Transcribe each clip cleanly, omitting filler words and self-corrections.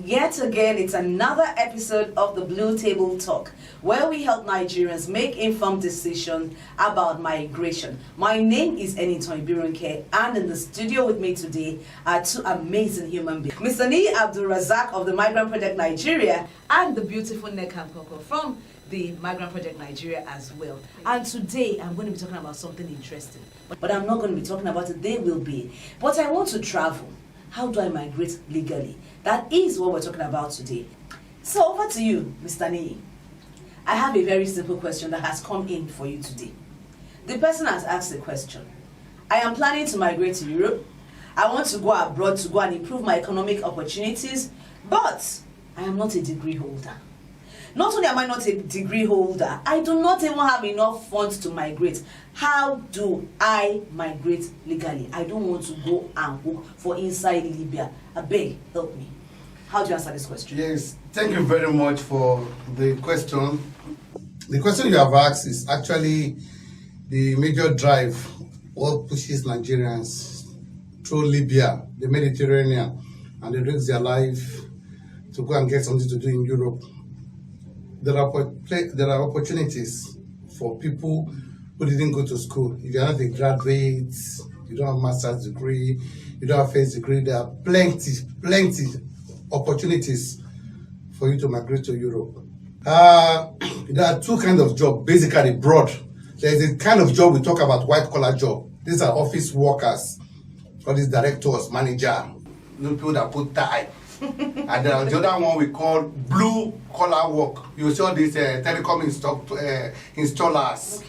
Yet again, it's another episode of the Blue Table Talk, where we help Nigerians make informed decisions about migration. My name is Eniton Ibirunke, and in the studio with me today are two amazing human beings. Mr. Ni Abdul Razak of the Migrant Project Nigeria, and the beautiful Nneka Nkoko from the Migrant Project Nigeria as well. And today I'm going to be talking about something interesting. But I'm not going to be talking about it, they will be. But I want to travel. How do I migrate legally? That is what we're talking about today. So over to you, Mr. Ni. I have a very simple question that has come in for you today. The person has asked the question. I am planning to migrate to Europe. I want to go abroad to go and improve my economic opportunities, but I am not a degree holder. Not only am I not a degree holder, I do not even have enough funds to migrate. How do I migrate legally? I don't want to go and work for inside Libya. I beg, help me. How do you answer this question? Yes, thank you very much for the question. The question you have asked is actually the major drive what pushes Nigerians through Libya, the Mediterranean, and they risk their life to go and get something to do in Europe. There are opportunities for people who didn't go to school. If you're not a graduate, you don't have master's degree, you don't have first degree, there are plenty opportunities for you to migrate to Europe. There are two kinds of jobs, basically broad. There's a kind of job we talk about, white collar job. These are office workers, all these directors, manager, people that put tie. And the other one we call blue collar work. You see all these telecom installers,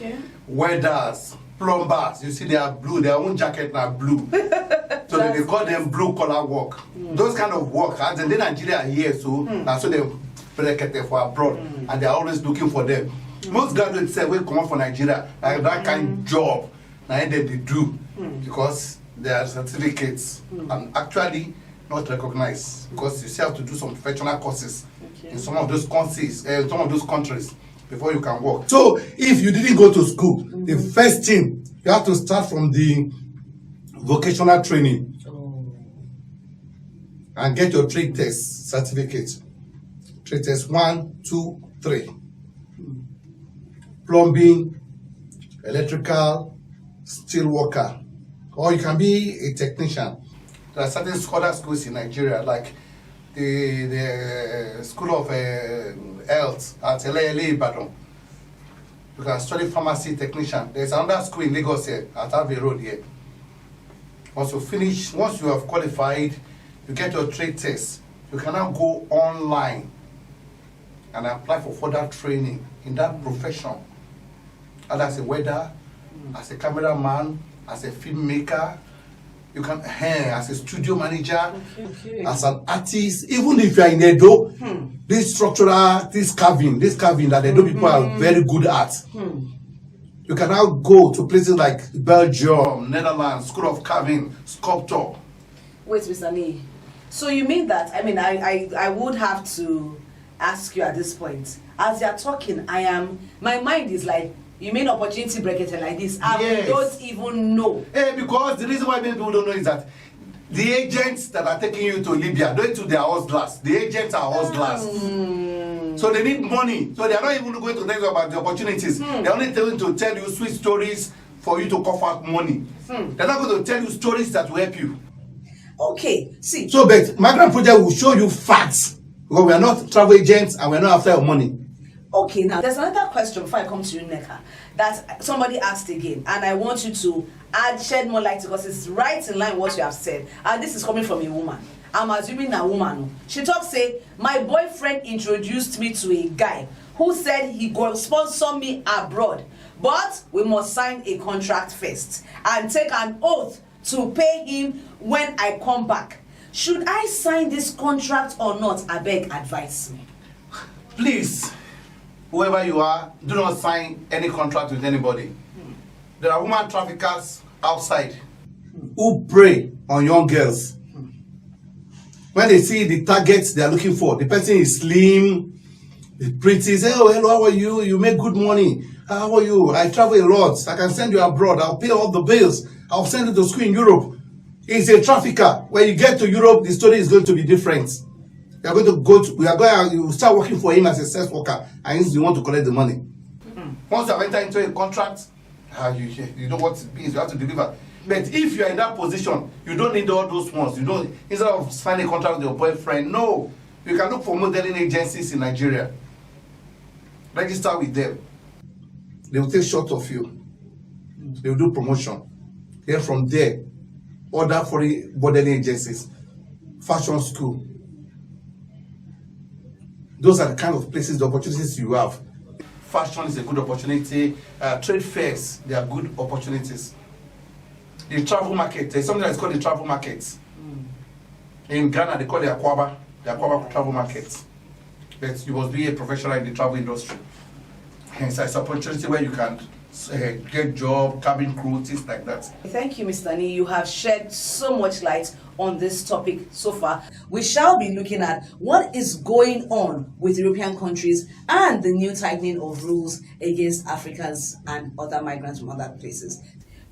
welders, plumbers. You see they are blue, their own jacket are blue. So they call them blue collar work. Those kind of work, and then Nigeria here, so so they bracket for abroad, and they are always looking for them. Most graduates say we come out for Nigeria, like that kind of job, now they do because they are certificates and actually not recognized, because you still have to do some professional courses in some of those countries before you can work. So if you didn't go to school, the first thing you have to start from the vocational training and get your trade test certificate. Trade test 1, 2, 3. Plumbing, electrical, steel worker, or you can be a technician. There are certain other schools in Nigeria, like the School of Health at LA Ibadan. You can study pharmacy technician. There's another school in Lagos here, at Abbey Road here. Once you have qualified, you get your trade test. You can now go online and apply for further training in that profession. And as a welder, as a cameraman, as a filmmaker, you can as a studio manager, as an artist, even if you are in Edo, this structural, this carving that Edo people are very good at. You can now go to places like Belgium, Netherlands, School of Carving, sculptor. Wait, Mr. Ni. So you mean that, I would have to ask you at this point, as you're talking, my mind is like, you mean opportunity bracket like this? I don't even know. Because the reason why many people don't know is that the agents that are taking you to Libya, going to their hustlers. The agents are hustlers. So they need money. So they are not even going to tell you about the opportunities. They're only going to tell you sweet stories for you to cough out money. They're not going to tell you stories that will help you. Okay, see. So, but Migrant Project will show you facts. Because we are not travel agents and we're not after your money. Okay, now there's another question before I come to you, Nneka, that somebody asked again, and I want you to shed more light because it's right in line with what you have said. And this is coming from a woman. I'm assuming a woman. She talks, say, my boyfriend introduced me to a guy who said he go sponsor me abroad, but we must sign a contract first and take an oath to pay him when I come back. Should I sign this contract or not? I beg, advise me. Please. Whoever you are, do not sign any contract with anybody. There are woman traffickers outside who prey on young girls. When they see the targets they are looking for, the person is slim, pretty, say, oh, hello, how are you? You make good money. How are you? I travel a lot. I can send you abroad. I'll pay all the bills. I'll send you to school in Europe. He's a trafficker. When you get to Europe, the story is going to be different. You are going to go to, you start working for him as a sex worker, and you want to collect the money. Once you have entered into a contract, you know what it means, you have to deliver. But if you are in that position, you don't need all those ones. You don't, instead of signing a contract with your boyfriend, no. You can look for modeling agencies in Nigeria. Register with them. They will take shot of you. They will do promotion. Then from there, other foreign modeling agencies, fashion school. Those are the kind of places, the opportunities you have. Fashion is a good opportunity. Trade fairs, they are good opportunities. The travel market, there's something that's called the travel market. In Ghana, they call it the Akwaba travel market. But you must be a professional in the travel industry. Hence, it's an opportunity where you can get job, cabin crew, things like that. Thank you, Mr. Ni. You have shed so much light on this topic so far. We shall be looking at what is going on with European countries and the new tightening of rules against Africans and other migrants from other places.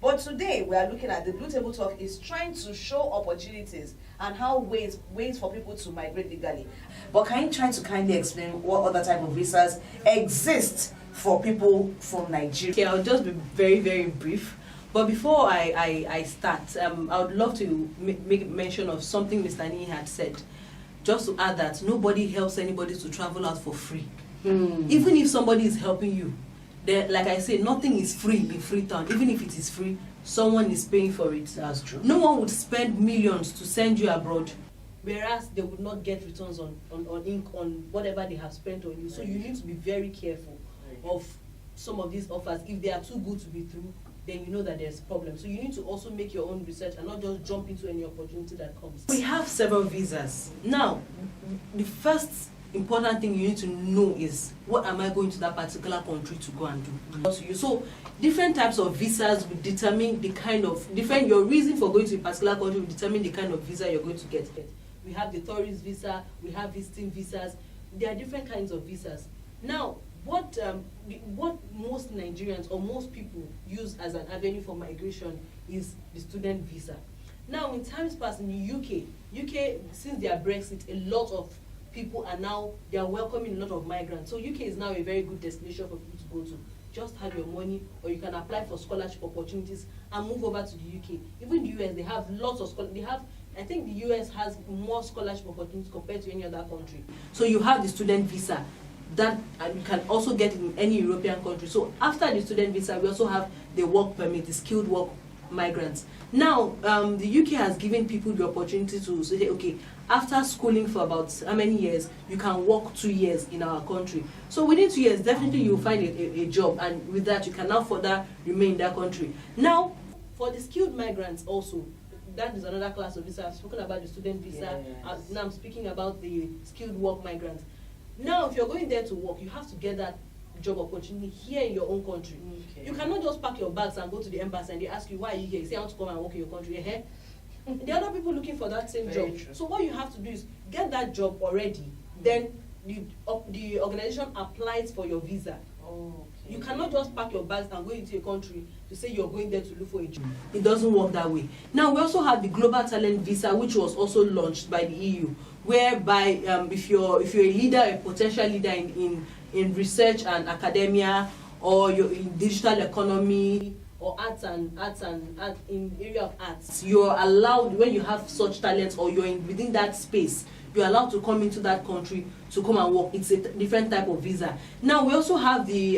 But today we are looking at the Blue Table Talk is trying to show opportunities and how ways for people to migrate legally. But can you try to kindly explain what other type of visas exist for people from Nigeria? Okay, I'll just be very, very brief. But before I start, I would love to make mention of something Mr. Ni had said. Just to add that nobody helps anybody to travel out for free. Even if somebody is helping you, like I say, nothing is free in Freetown. Even if it is free, someone is paying for it. That's true. No one would spend millions to send you abroad, whereas they would not get returns on whatever they have spent on you. So you need to be very careful of some of these offers. If they are too good to be true, then you know that there's a problem. So you need to also make your own research and not just jump into any opportunity that comes. We have several visas. Now, the first important thing you need to know is, what am I going to that particular country to go and do? So different types of visas will determine the kind of your reason for going to a particular country will determine the kind of visa you're going to get. We have the tourist visa, we have visiting visas. There are different kinds of visas. Now, what most Nigerians or most people use as an avenue for migration is the student visa. Now, in times past in the UK, since their Brexit, a lot of people they are welcoming a lot of migrants. So UK is now a very good destination for people to go to. Just have your money, or you can apply for scholarship opportunities and move over to the UK. Even the US, they have lots of I think the US has more scholarship opportunities compared to any other country. So you have the student visa that you can also get in any European country. So after the student visa, we also have the work permit, the skilled work migrants. Now, the UK has given people the opportunity to say, okay, after schooling for about how many years, you can work 2 years in our country. So within 2 years, definitely you'll find a job, and with that, you can now further remain in that country. Now, for the skilled migrants also, that is another class of visa. I've spoken about the student visa. Yes. Now I'm speaking about the skilled work migrants. Now, if you're going there to work, you have to get that job opportunity here in your own country. Okay. You cannot just pack your bags and go to the embassy and they ask you, why are you here? You say, I want to come and work in your country. There are other people looking for that same job. True. So what you have to do is get that job already. Then the organization applies for your visa. Okay. You cannot just pack your bags and go into a country to say you're going there to look for a job. It doesn't work that way. Now, we also have the Global Talent Visa, which was also launched by the EU, whereby if you're a leader, a potential leader in research and academia, or you're in digital economy, or arts and in area of arts, you're allowed, when you have such talents or you're within that space, you're allowed to come into that country to come and work. It's a different type of visa. Now, we also have the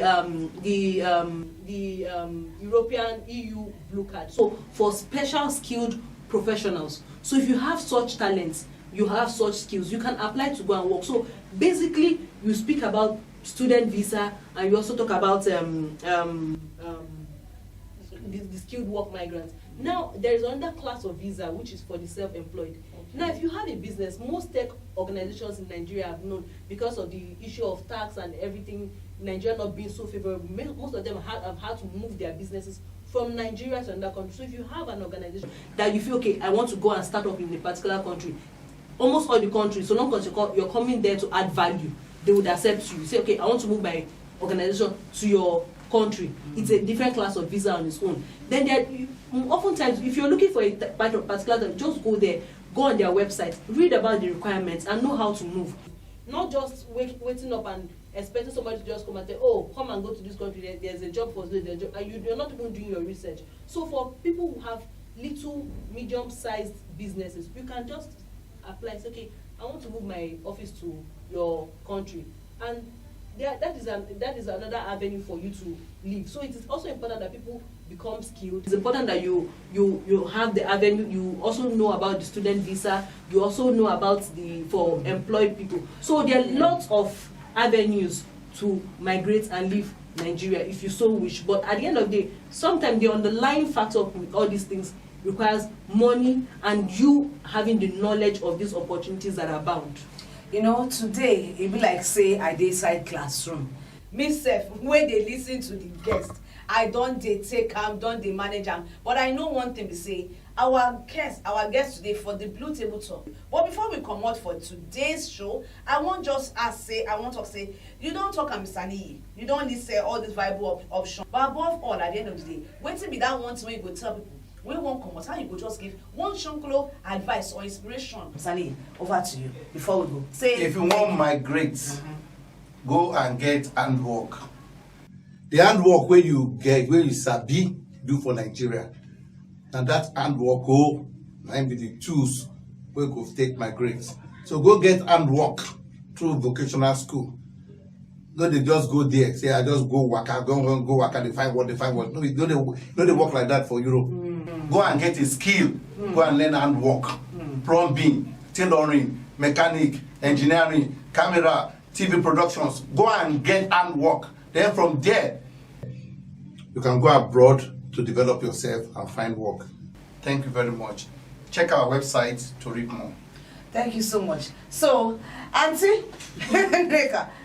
European EU Blue Card, so for special skilled professionals. So if you have such talents, you have such skills, you can apply to go and work. So basically, you speak about student visa, and you also talk about the skilled work migrants. Now, there is another class of visa which is for the self-employed. Okay. Now, if you have a business, most tech organizations in Nigeria have known, because of the issue of tax and everything, Nigeria not being so favorable, most of them have had to move their businesses from Nigeria to another country. So if you have an organization that you feel, okay, I want to go and start up in a particular country, almost all the countries, so long as you're coming there to add value, they would accept you. You say, okay, I want to move my organization to your country, it's a different class of visa on its own. Then oftentimes, if you're looking for a particular time, just go there, go on their website, read about the requirements, and know how to move. Not just waiting up and expecting somebody to just come and say, oh, come and go to this country, there's a job for you, and you're not even doing your research. So for people who have little, medium-sized businesses, you can just apply. Say, okay, I want to move my office to your country, and that is another avenue for you to live. So it is also important that people become skilled. It's important that you have the avenue. You also know about the student visa. You also know about for employed people. So there are lots of avenues to migrate and leave Nigeria if you so wish. But at the end of the day, sometimes the underlying factor with all these things requires money and you having the knowledge of these opportunities that are bound. You know, today it be like say I dey inside classroom. Me sef, when they listen to the guest, I don't dey take am, don't dey manage am. But I know one thing be say our guest today for the Blue Table Talk. But before we come out for today's show, I want to say, you don't talk am Mr. Niyi. You don't listen all these viable options. But above all, at the end of the day, wetin be that one thing wey you go tell people? We won't come out, how you go just give one chunklo advice or inspiration. Mr. Niyi, over to you before we go. Say if you want migrate, go and get handwork. The handwork where you sabi do for Nigeria. And that handwork might be the tools where you go take migrate. So go get handwork through vocational school. No, they just go there, say I just go waka, go waka, they find what. No, they work like that for Europe. Go and get a skill. Go and learn handwork. Plumbing, tailoring, mechanic, engineering, camera, TV productions. Go and get handwork. Then from there, you can go abroad to develop yourself and find work. Thank you very much. Check our website to read more. Thank you so much. So, Auntie,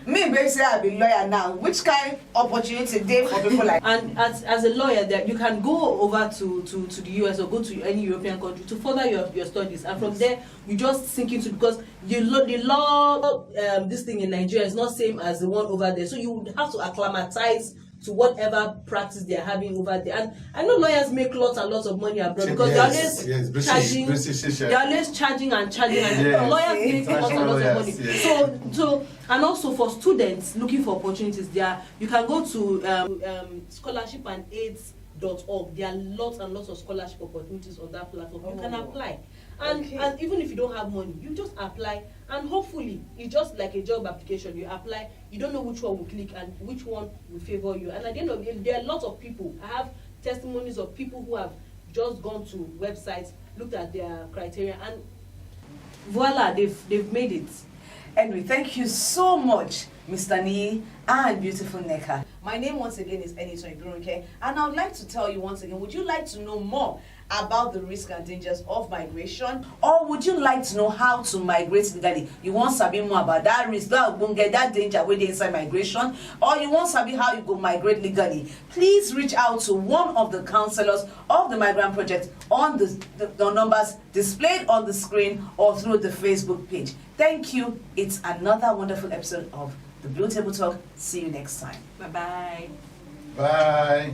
me basically I be lawyer now. Which kind of opportunity there for people like? And as a lawyer, that you can go over to the US or go to any European country to further your studies, and from there you just sink into, because the law this thing in Nigeria is not same as the one over there. So you would have to acclimatize to whatever practice they are having over there. And I know lawyers make lots and lots of money abroad because they're always charging. They're always charging and lawyers make lots and lots of money. Yes. So and also for students looking for opportunities, you can go to scholarshipandaids.org. There are lots and lots of scholarship opportunities on that platform. You can apply. And even if you don't have money, you just apply, and hopefully it's just like a job application. You apply, you don't know which one will click and which one will favor you. And at the end of the day, there are lots of people. I have testimonies of people who have just gone to websites, looked at their criteria, and voila, they've made it. Anyway, thank you so much, Mr. Niyi and beautiful Nneka. My name once again is Eniton Ibironke, and I would like to tell you once again, would you like to know more about the risks and dangers of migration, or would you like to know how to migrate legally? You want to sabi more about that risk, that danger where they inside migration, or you want to sabi how you go migrate legally? Please reach out to one of the counselors of the Migrant Project on the numbers displayed on the screen or through the Facebook page. Thank you. It's another wonderful episode of the Blue Table Talk. See you next time. Bye-bye. Bye.